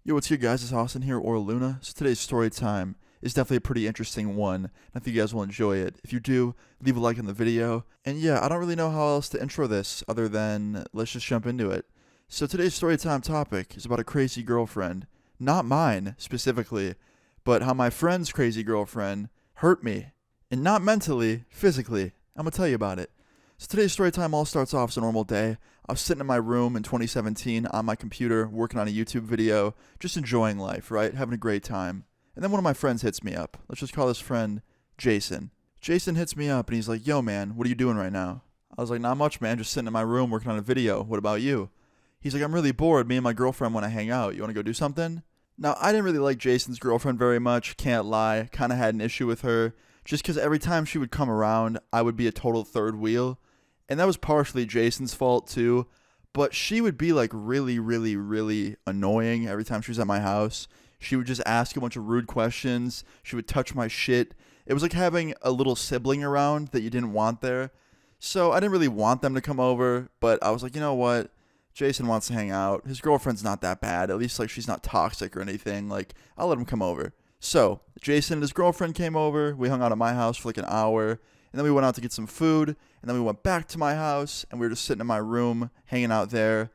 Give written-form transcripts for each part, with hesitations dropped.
Yo, what's good, guys? It's Austin here, or Luna. So today's story time is definitely a pretty interesting one, and I think you guys will enjoy it. If you do, leave a like on the video. And yeah, I don't really know how else to intro this other than let's just jump into it. So today's story time topic is about a crazy girlfriend. Not mine, specifically, but how my friend's crazy girlfriend hurt me. And not mentally, physically. I'm gonna tell you about it. So today's story time all starts off as a normal day. I was sitting in my room in 2017 on my computer, working on a YouTube video, just enjoying life, right? Having a great time. And then one of my friends hits me up. Let's just call this friend Jason. Jason hits me up and he's like, "Yo, man, what are you doing right now?" I was like, "Not much, man. Just sitting in my room working on a video. What about you?" He's like, "I'm really bored. Me and my girlfriend want to hang out. You want to go do something?" Now, I didn't really like Jason's girlfriend very much. Can't lie. Kind of had an issue with her. Just because every time she would come around, I would be a total third wheel. And that was partially Jason's fault too, but she would be like really, really, really annoying every time she was at my house. She would just ask a bunch of rude questions. She would touch my shit. It was like having a little sibling around that you didn't want there. So I didn't really want them to come over, but I was like, you know what? Jason wants to hang out. His girlfriend's not that bad. At least like she's not toxic or anything. Like, I'll let him come over. So Jason and his girlfriend came over. We hung out at my house for like an hour. And then we went out to get some food, and then we went back to my house, and we were just sitting in my room, hanging out there.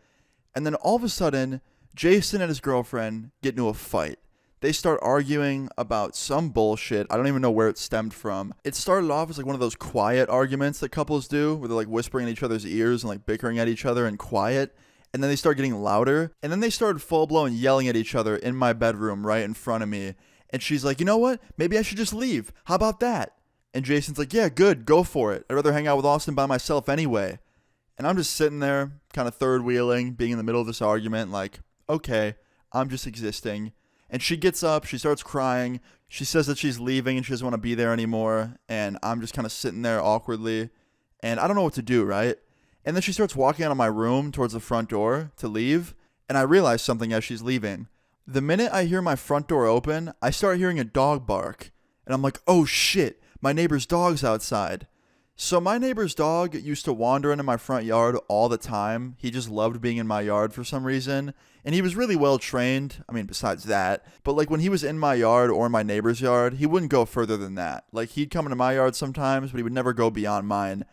And then all of a sudden, Jason and his girlfriend get into a fight. They start arguing about some bullshit. I don't even know where it stemmed from. It started off as like one of those quiet arguments that couples do, where they're like whispering in each other's ears and like bickering at each other and quiet. And then they start getting louder. And then they started full-blown yelling at each other in my bedroom right in front of me. And she's like, "You know what? Maybe I should just leave. How about that?" And Jason's like, "Yeah, good, go for it. I'd rather hang out with Austin by myself anyway." And I'm just sitting there, kind of third wheeling, being in the middle of this argument, like, okay, I'm just existing. And she gets up, she starts crying. She says that she's leaving and she doesn't want to be there anymore. And I'm just kind of sitting there awkwardly. And I don't know what to do, right? And then she starts walking out of my room towards the front door to leave. And I realize something as she's leaving. The minute I hear my front door open, I start hearing a dog bark. And I'm like, oh shit. My neighbor's dog's outside. So my neighbor's dog used to wander into my front yard all the time. He just loved being in my yard for some reason. And he was really well trained. I mean, besides that. But like when he was in my yard or in my neighbor's yard, he wouldn't go further than that. Like he'd come into my yard sometimes, but he would never go beyond mine.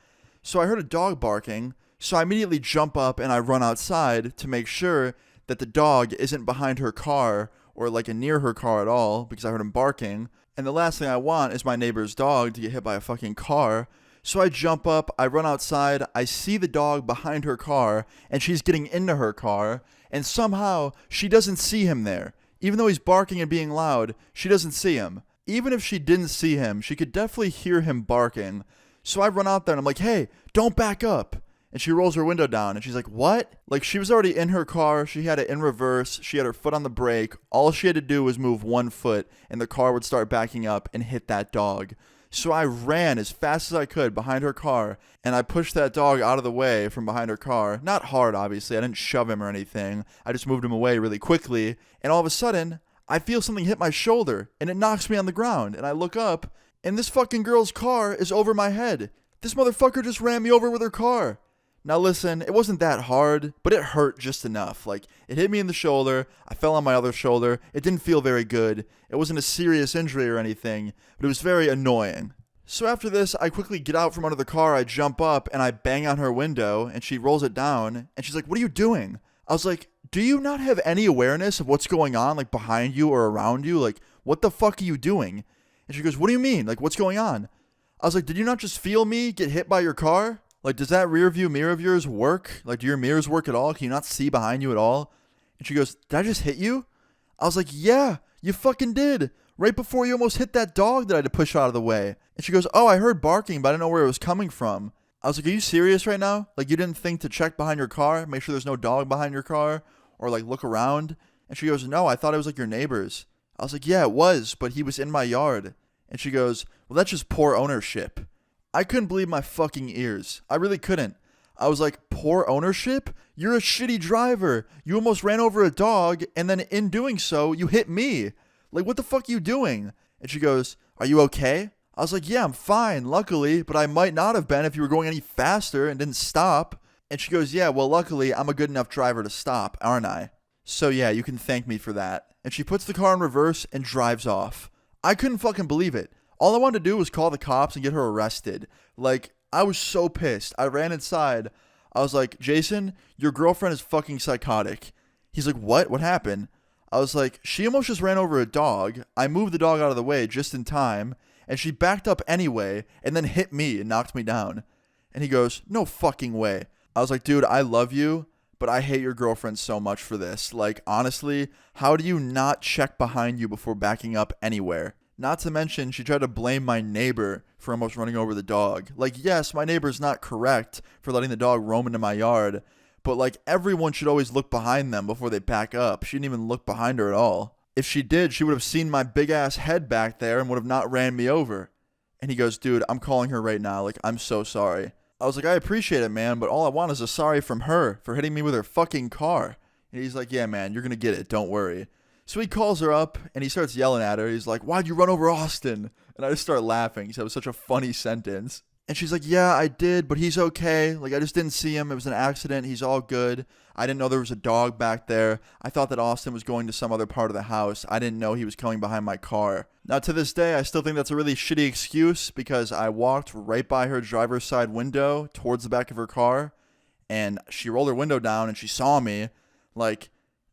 So I heard a dog barking. So I immediately jump up and I run outside to make sure that the dog isn't behind her car or like near her car at all because I heard him barking. And the last thing I want is my neighbor's dog to get hit by a fucking car. So I jump up, I run outside, I see the dog behind her car, and she's getting into her car, and somehow she doesn't see him there. Even though he's barking and being loud, she doesn't see him. Even if she didn't see him, she could definitely hear him barking. So I run out there and I'm like, "Hey, don't back up." And she rolls her window down and she's like, "What?" Like she was already in her car. She had it in reverse. She had her foot on the brake. All she had to do was move one foot and the car would start backing up and hit that dog. So I ran as fast as I could behind her car and I pushed that dog out of the way from behind her car. Not hard, obviously. I didn't shove him or anything. I just moved him away really quickly. And all of a sudden, I feel something hit my shoulder and it knocks me on the ground. And I look up and this fucking girl's car is over my head. This motherfucker just ran me over with her car. Now listen, it wasn't that hard, but it hurt just enough. Like, it hit me in the shoulder, I fell on my other shoulder, it didn't feel very good. It wasn't a serious injury or anything, but it was very annoying. So after this, I quickly get out from under the car, I jump up, and I bang on her window, and she rolls it down, and she's like, "What are you doing?" I was like, "Do you not have any awareness of what's going on, like, behind you or around you? Like, what the fuck are you doing?" And she goes, "What do you mean? Like, what's going on?" I was like, "Did you not just feel me get hit by your car? Like, does that rear view mirror of yours work? Like, do your mirrors work at all? Can you not see behind you at all?" And she goes, "Did I just hit you?" I was like, "Yeah, you fucking did. Right before you almost hit that dog that I had to push out of the way." And she goes, "Oh, I heard barking, but I didn't know where it was coming from." I was like, "Are you serious right now? Like, you didn't think to check behind your car, make sure there's no dog behind your car, or like look around?" And she goes, "No, I thought it was like your neighbor's." I was like, "Yeah, it was, but he was in my yard." And she goes, "Well, that's just poor ownership." I couldn't believe my fucking ears. I really couldn't. I was like, "Poor ownership? You're a shitty driver. You almost ran over a dog, and then in doing so, you hit me. Like, what the fuck are you doing?" And she goes, "Are you okay?" I was like, "Yeah, I'm fine, luckily, but I might not have been if you were going any faster and didn't stop." And she goes, "Yeah, well, luckily, I'm a good enough driver to stop, aren't I?" So yeah, you can thank me for that. And she puts the car in reverse and drives off. I couldn't fucking believe it. All I wanted to do was call the cops and get her arrested. Like, I was so pissed. I ran inside. I was like, Jason, your girlfriend is fucking psychotic. He's like, what? What happened? I was like, she almost just ran over a dog. I moved the dog out of the way just in time, and she backed up anyway and then hit me and knocked me down. And he goes, no fucking way. I was like, dude, I love you, but I hate your girlfriend so much for this. Like, honestly, how do you not check behind you before backing up anywhere? Not to mention, she tried to blame my neighbor for almost running over the dog. Like, yes, my neighbor's not correct for letting the dog roam into my yard, but like, everyone should always look behind them before they back up. She didn't even look behind her at all. If she did, she would have seen my big ass head back there and would have not ran me over. And he goes, dude, I'm calling her right now. Like, I'm so sorry. I was like, I appreciate it, man, but all I want is a sorry from her for hitting me with her fucking car. And he's like, yeah, man, you're going to get it. Don't worry. So he calls her up and he starts yelling at her. He's like, why'd you run over Austin? And I just start laughing. He said it was such a funny sentence. And she's like, yeah, I did, but he's okay. Like, I just didn't see him. It was an accident. He's all good. I didn't know there was a dog back there. I thought that Austin was going to some other part of the house. I didn't know he was coming behind my car. Now, to this day, I still think that's a really shitty excuse because I walked right by her driver's side window towards the back of her car, and she rolled her window down and she saw me. Like,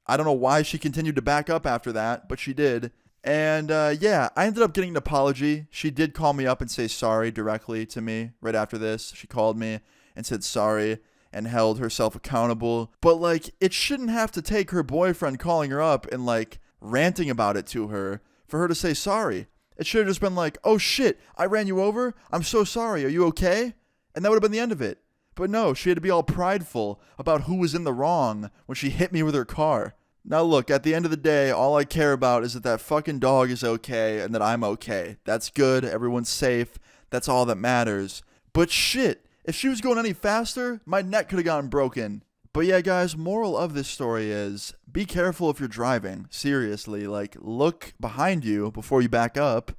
I don't know why she continued to back up after that, but she did. And yeah, I ended up getting an apology. She did call me up and say sorry directly to me right after this. She called me and said sorry and held herself accountable. But like, it shouldn't have to take her boyfriend calling her up and like ranting about it to her for her to say sorry. It should have just been like, oh shit, I ran you over. I'm so sorry. Are you okay? And that would have been the end of it. But no, she had to be all prideful about who was in the wrong when she hit me with her car. Now look, at the end of the day, all I care about is that that fucking dog is okay and that I'm okay. That's good, everyone's safe, that's all that matters. But shit, if she was going any faster, my neck could have gotten broken. But yeah, guys, moral of this story is, be careful if you're driving. Seriously, like, look behind you before you back up,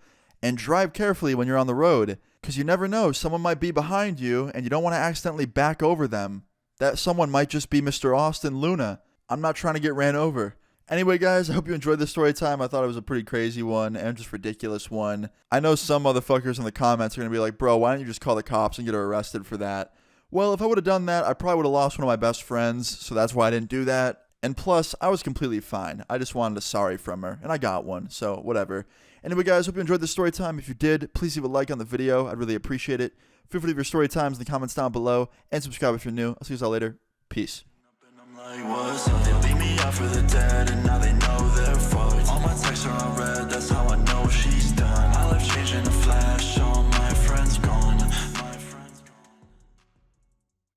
and drive carefully when you're on the road. Because you never know, someone might be behind you, and you don't want to accidentally back over them. That someone might just be Mr. Austin Luna. I'm not trying to get ran over. Anyway, guys, I hope you enjoyed this story time. I thought it was a pretty crazy one and just ridiculous one. I know some motherfuckers in the comments are going to be like, bro, why don't you just call the cops and get her arrested for that? Well, if I would have done that, I probably would have lost one of my best friends, so that's why I didn't do that. And plus, I was completely fine. I just wanted a sorry from her, and I got one, so whatever. Anyway, guys, hope you enjoyed this story time. If you did, please leave a like on the video. I'd really appreciate it. Feel free to leave your story times in the comments down below, and subscribe if you're new. I'll see you all later. Peace. Like, what's up? They leave me out for the dead, and now they know they're